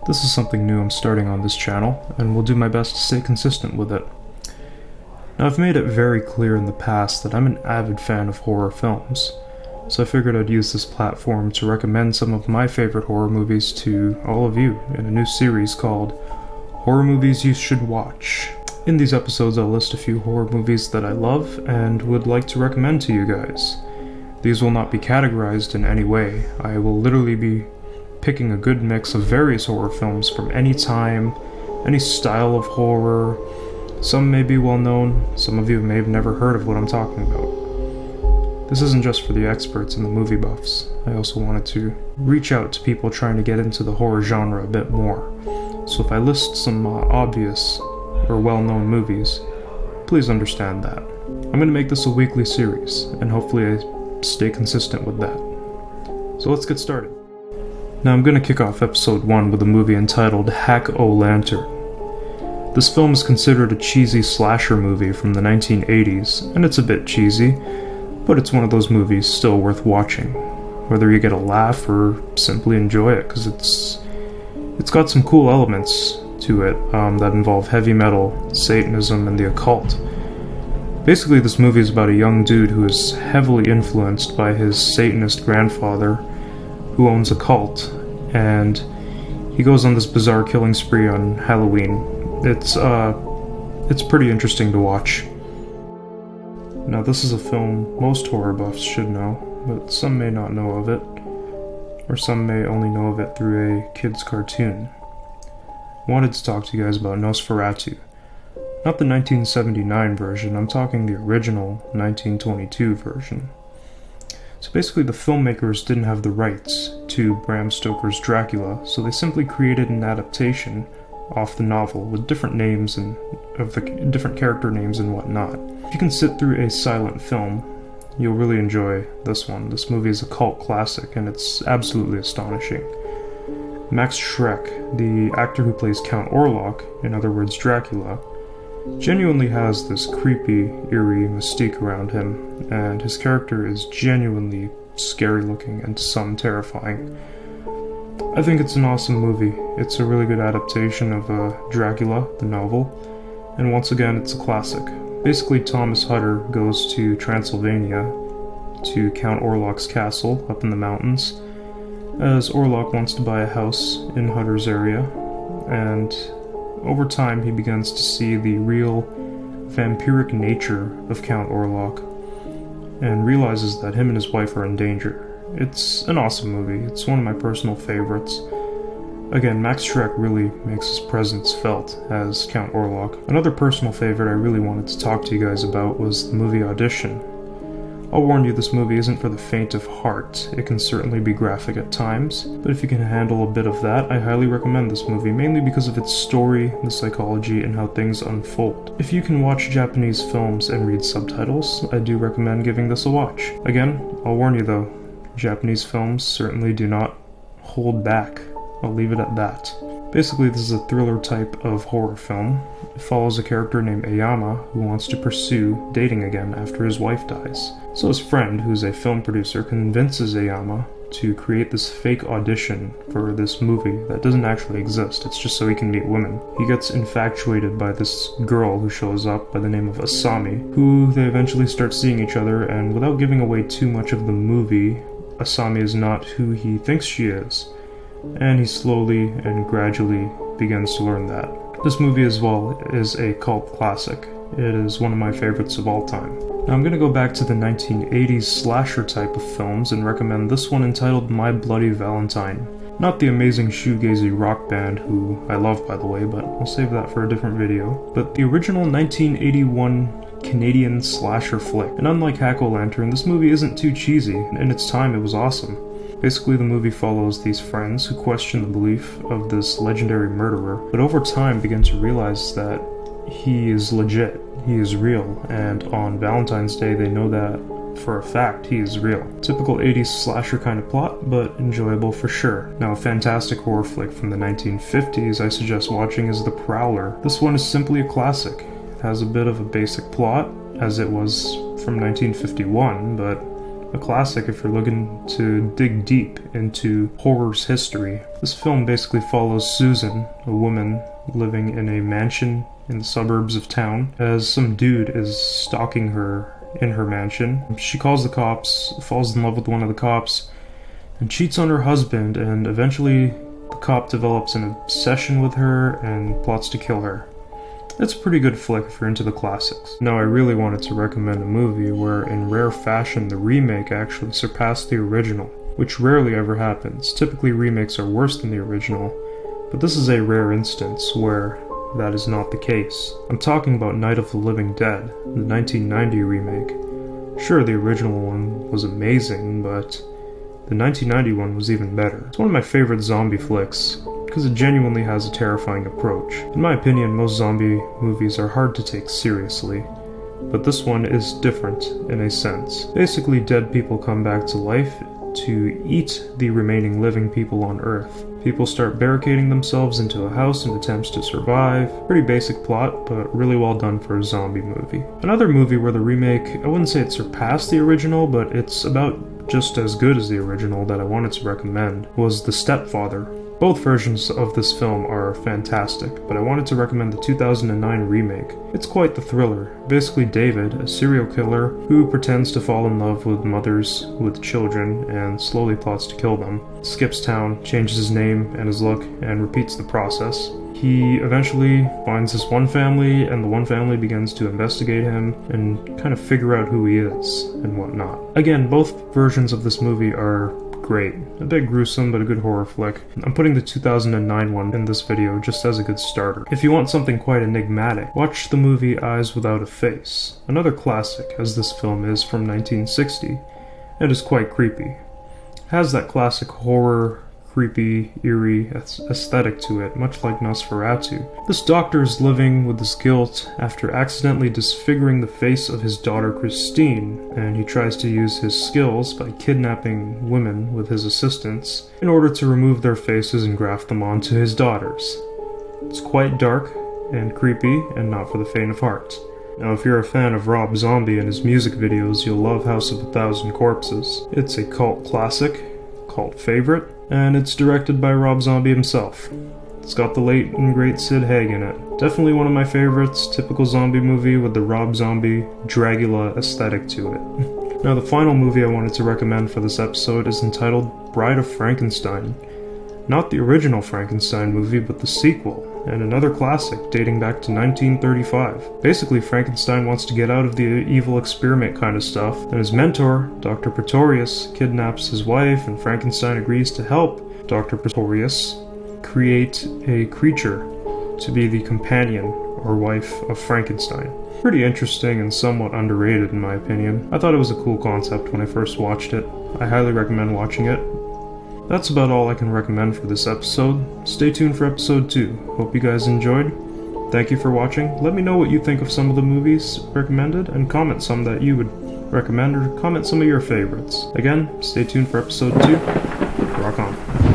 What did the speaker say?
This is something new I'm starting on this channel, and will do my best to stay consistent with it. Now, I've made it very clear in the past that I'm an avid fan of horror films, so I figured I'd use this platform to recommend some of my favorite horror movies to all of you in a new series called Horror Movies You Should Watch. In these episodes, I'll list a few horror movies that I love and would like to recommend to you guys. These will not be categorized in any way. I will literally be picking a good mix of various horror films from any time, any style of horror. Some may be well known, some of you may have never heard of what I'm talking about. This isn't just for the experts and the movie buffs. I also wanted to reach out to people trying to get into the horror genre a bit more. So if I list some obvious or well-known movies, please understand that. I'm going to make this a weekly series, and hopefully I stay consistent with that. So let's get started. Now I'm going to kick off episode 1 with a movie entitled OLantern. This film is considered a cheesy slasher movie from the 1980s, and it's a bit cheesy, but it's one of those movies still worth watching, whether you get a laugh or simply enjoy it, because it's got some cool elements to it that involve heavy metal, Satanism, and the occult. Basically, this movie is about a young dude who is heavily influenced by his Satanist grandfather, who owns a cult, and he goes on this bizarre killing spree on Halloween. It's pretty interesting to watch. Now, this is a film most horror buffs should know, but some may not know of it, or some may only know of it through a kid's cartoon. I wanted to talk to you guys about Nosferatu. Not the 1979 version, I'm talking the original 1922 version. So basically the filmmakers didn't have the rights to Bram Stoker's Dracula, so they simply created an adaptation off the novel with different names and of the different character names and whatnot. If you can sit through a silent film, you'll really enjoy this one. This movie is a cult classic and it's absolutely astonishing. Max Schreck, the actor who plays Count Orlok, in other words Dracula, genuinely has this creepy, eerie mystique around him, and his character is genuinely scary looking and to some terrifying. I think it's an awesome movie. It's a really good adaptation of Dracula, the novel, and once again it's a classic. Basically, Thomas Hutter goes to Transylvania to Count Orlok's castle up in the mountains, as Orlok wants to buy a house in Hutter's area, and over time, he begins to see the real vampiric nature of Count Orlok and realizes that him and his wife are in danger. It's an awesome movie. It's one of my personal favorites. Again, Max Schreck really makes his presence felt as Count Orlok. Another personal favorite I really wanted to talk to you guys about was the movie Audition. I'll warn you, this movie isn't for the faint of heart. It can certainly be graphic at times, but if you can handle a bit of that, I highly recommend this movie, mainly because of its story, the psychology, and how things unfold. If you can watch Japanese films and read subtitles, I do recommend giving this a watch. Again, I'll warn you though, Japanese films certainly do not hold back. I'll leave it at that. Basically, this is a thriller type of horror film. It follows a character named Ayama who wants to pursue dating again after his wife dies. So his friend, who's a film producer, convinces Ayama to create this fake audition for this movie that doesn't actually exist. It's just so he can meet women. He gets infatuated by this girl who shows up by the name of Asami, who they eventually start seeing each other, and without giving away too much of the movie, Asami is not who he thinks she is. And he slowly and gradually begins to learn that. This movie as well is a cult classic. It is one of my favorites of all time. Now I'm going to go back to the 1980s slasher type of films and recommend this one entitled My Bloody Valentine. Not the amazing shoegazy rock band, who I love by the way, but I'll save that for a different video, but the original 1981 Canadian slasher flick. And unlike OLantern, this movie isn't too cheesy. In its time, it was awesome. Basically, the movie follows these friends who question the belief of this legendary murderer, but over time begin to realize that he is legit, he is real, and on Valentine's Day they know that for a fact he is real. Typical 80s slasher kind of plot, but enjoyable for sure. Now, a fantastic horror flick from the 1950s I suggest watching is The Prowler. This one is simply a classic. It has a bit of a basic plot, as it was from 1951, but a classic if you're looking to dig deep into horror's history. This film basically follows Susan, a woman living in a mansion in the suburbs of town, as some dude is stalking her in her mansion. She calls the cops, falls in love with one of the cops, and cheats on her husband, and eventually the cop develops an obsession with her and plots to kill her. It's a pretty good flick if you're into the classics. Now, I really wanted to recommend a movie where, in rare fashion, the remake actually surpassed the original, which rarely ever happens. Typically, remakes are worse than the original, but this is a rare instance where that is not the case. I'm talking about Night of the Living Dead, the 1990 remake. Sure, the original one was amazing, but the 1990 one was even better. It's one of my favorite zombie flicks, because it genuinely has a terrifying approach. In my opinion, most zombie movies are hard to take seriously, but this one is different in a sense. Basically, dead people come back to life to eat the remaining living people on Earth. People start barricading themselves into a house in attempts to survive. Pretty basic plot, but really well done for a zombie movie. Another movie where the remake, I wouldn't say it surpassed the original, but it's about just as good as the original that I wanted to recommend, was The Stepfather. Both versions of this film are fantastic, but I wanted to recommend the 2009 remake. It's quite the thriller. Basically, David, a serial killer who pretends to fall in love with mothers with children and slowly plots to kill them, skips town, changes his name and his look, and repeats the process. He eventually finds this one family, and the one family begins to investigate him and kind of figure out who he is and whatnot. Again, both versions of this movie are great. A bit gruesome, but a good horror flick. I'm putting the 2009 one in this video just as a good starter. If you want something quite enigmatic, watch the movie Eyes Without a Face. Another classic, as this film is from 1960, and is quite creepy. It has that classic horror, creepy, eerie aesthetic to it, much like Nosferatu. This doctor is living with this guilt after accidentally disfiguring the face of his daughter Christine, and he tries to use his skills by kidnapping women with his assistance in order to remove their faces and graft them onto his daughters. It's quite dark and creepy, and not for the faint of heart. Now, if you're a fan of Rob Zombie and his music videos, you'll love House of a Thousand Corpses. It's a cult classic, cult favorite, and it's directed by Rob Zombie himself. It's got the late and great Sid Haig in it. Definitely one of my favorites, typical zombie movie with the Rob Zombie, Dracula aesthetic to it. Now, the final movie I wanted to recommend for this episode is entitled Bride of Frankenstein. Not the original Frankenstein movie, but the sequel, and another classic dating back to 1935. Basically, Frankenstein wants to get out of the evil experiment kind of stuff, and his mentor, Dr. Pretorius, kidnaps his wife, and Frankenstein agrees to help Dr. Pretorius create a creature to be the companion or wife of Frankenstein. Pretty interesting and somewhat underrated in my opinion. I thought it was a cool concept when I first watched it. I highly recommend watching it. That's about all I can recommend for this episode. Stay tuned for episode 2. Hope you guys enjoyed. Thank you for watching. Let me know what you think of some of the movies recommended, and comment some that you would recommend, or comment some of your favorites. Again, stay tuned for episode 2. Rock on.